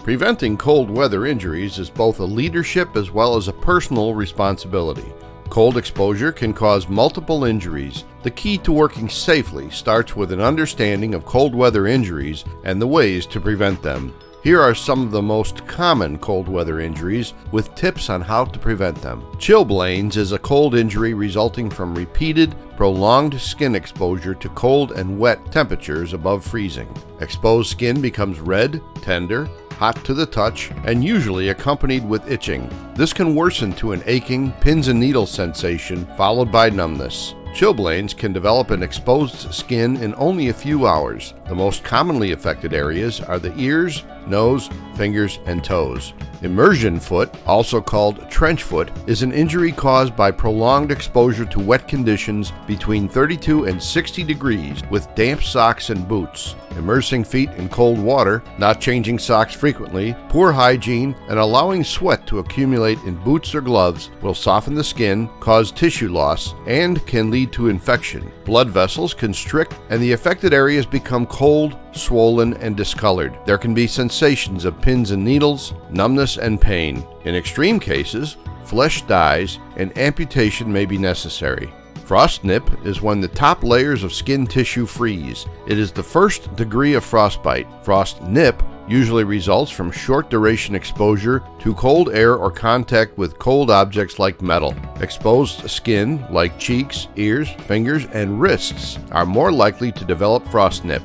Preventing cold weather injuries is both a leadership as well as a personal responsibility. Cold exposure can cause multiple injuries. The key to working safely starts with an understanding of cold weather injuries and the ways to prevent them. Here are some of the most common cold weather injuries with tips on how to prevent them. Chilblains is a cold injury resulting from repeated, prolonged skin exposure to cold and wet temperatures above freezing. Exposed skin becomes red, tender, hot to the touch, and usually accompanied with itching. This can worsen to an aching, pins and needles sensation followed by numbness. Chilblains can develop in exposed skin in only a few hours. The most commonly affected areas are the ears, nose, fingers, and toes. Immersion foot, also called trench foot, is an injury caused by prolonged exposure to wet conditions between 32 and 60 degrees with damp socks and boots. Immersing feet in cold water, not changing socks frequently, poor hygiene, and allowing sweat to accumulate in boots or gloves will soften the skin, cause tissue loss, and can lead to infection. Blood vessels constrict and the affected areas become cold, swollen, and discolored. There can be sensations of pins and needles, numbness, and pain. In extreme cases, flesh dies and amputation may be necessary. Frostnip is when the top layers of skin tissue freeze. It is the first degree of frostbite. Frostnip usually results from short duration exposure to cold air or contact with cold objects like metal. Exposed skin, like cheeks, ears, fingers, and wrists, are more likely to develop frostnip.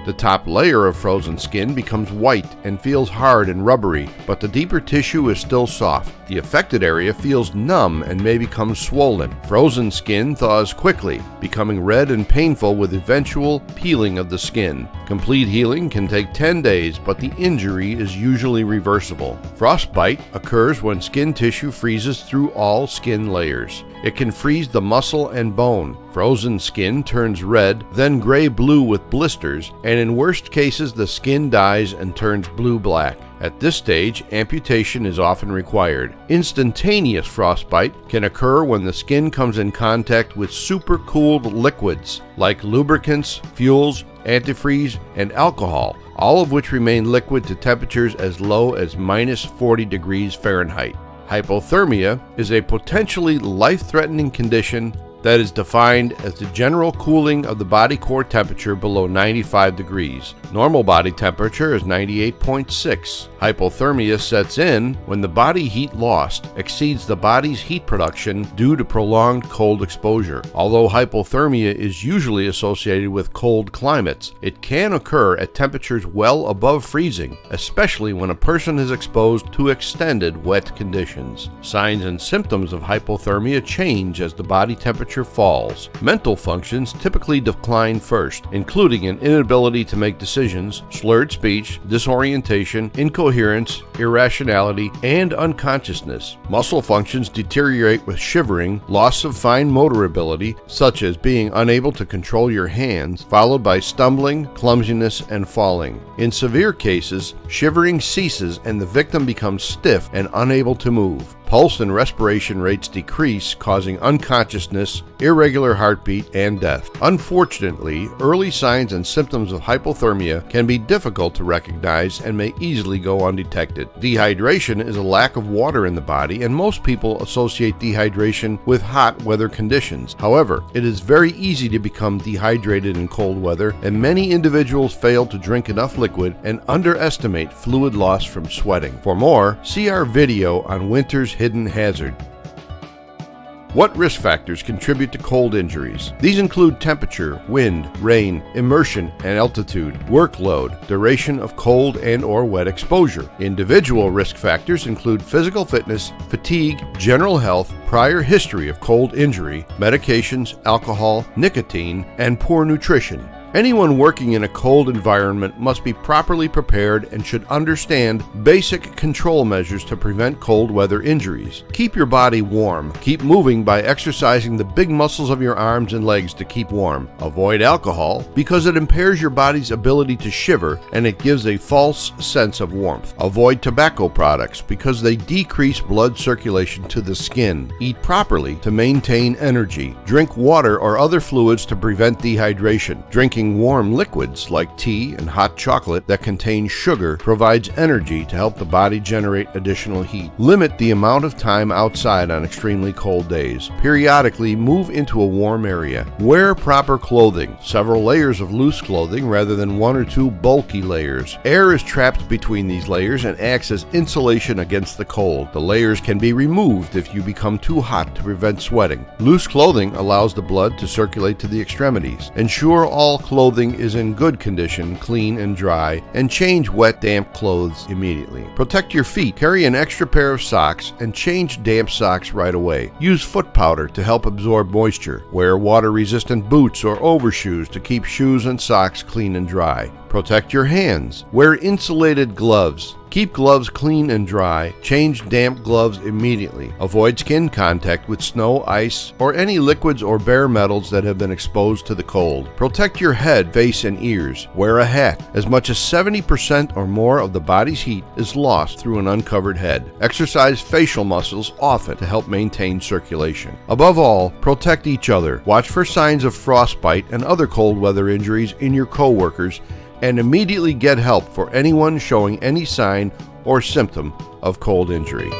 The top layer of frozen skin becomes white and feels hard and rubbery, but the deeper tissue is still soft. The affected area feels numb and may become swollen. Frozen skin thaws quickly, becoming red and painful with eventual peeling of the skin. Complete healing can take 10 days, but the injury is usually reversible. Frostbite occurs when skin tissue freezes through all skin layers. It can freeze the muscle and bone. Frozen skin turns red, then gray-blue with blisters, and in worst cases the skin dies and turns blue-black. At this stage, amputation is often required. Instantaneous frostbite can occur when the skin comes in contact with super-cooled liquids like lubricants, fuels, antifreeze, and alcohol, all of which remain liquid to temperatures as low as -40 degrees Fahrenheit. Hypothermia is a potentially life-threatening condition that is defined as the general cooling of the body core temperature below 95 degrees. Normal body temperature is 98.6. Hypothermia sets in when the body heat lost exceeds the body's heat production due to prolonged cold exposure. Although hypothermia is usually associated with cold climates, it can occur at temperatures well above freezing, especially when a person is exposed to extended wet conditions. Signs and symptoms of hypothermia change as the body temperature falls. Mental functions typically decline first, including an inability to make decisions, slurred speech, disorientation, incoherence, irrationality, and unconsciousness. Muscle functions deteriorate with shivering, loss of fine motor ability, such as being unable to control your hands, followed by stumbling, clumsiness, and falling. In severe cases, shivering ceases and the victim becomes stiff and unable to move. Pulse and respiration rates decrease, causing unconsciousness, irregular heartbeat, and death. Unfortunately, early signs and symptoms of hypothermia can be difficult to recognize and may easily go undetected. Dehydration is a lack of water in the body, and most people associate dehydration with hot weather conditions. However, it is very easy to become dehydrated in cold weather, and many individuals fail to drink enough liquid and underestimate fluid loss from sweating. For more, see our video on winter's hidden hazard. What risk factors contribute to cold injuries? These include temperature, wind, rain, immersion and altitude, workload, duration of cold and/or wet exposure. Individual risk factors include physical fitness, fatigue, general health, prior history of cold injury, medications, alcohol, nicotine, and poor nutrition. Anyone working in a cold environment must be properly prepared and should understand basic control measures to prevent cold weather injuries. Keep your body warm. Keep moving by exercising the big muscles of your arms and legs to keep warm. Avoid alcohol because it impairs your body's ability to shiver and it gives a false sense of warmth. Avoid tobacco products because they decrease blood circulation to the skin. Eat properly to maintain energy. Drink water or other fluids to prevent dehydration. Drinking Drinking warm liquids like tea and hot chocolate that contain sugar provides energy to help the body generate additional heat. Limit the amount of time outside on extremely cold days. Periodically move into a warm area. Wear proper clothing, several layers of loose clothing rather than one or two bulky layers. Air is trapped between these layers and acts as insulation against the cold. The layers can be removed if you become too hot to prevent sweating. Loose clothing allows the blood to circulate to the extremities. Ensure all clothing is in good condition, clean and dry, and change wet, damp clothes immediately. Protect your feet. Carry an extra pair of socks and change damp socks right away. Use foot powder to help absorb moisture. Wear water-resistant boots or overshoes to keep shoes and socks clean and dry. Protect your hands. Wear insulated gloves. Keep gloves clean and dry. Change damp gloves immediately. Avoid skin contact with snow, ice, or any liquids or bare metals that have been exposed to the cold. Protect your head, face, and ears. Wear a hat. As much as 70% or more of the body's heat is lost through an uncovered head. Exercise facial muscles often to help maintain circulation. Above all, protect each other. Watch for signs of frostbite and other cold weather injuries in your coworkers, and immediately get help for anyone showing any sign or symptom of cold injury.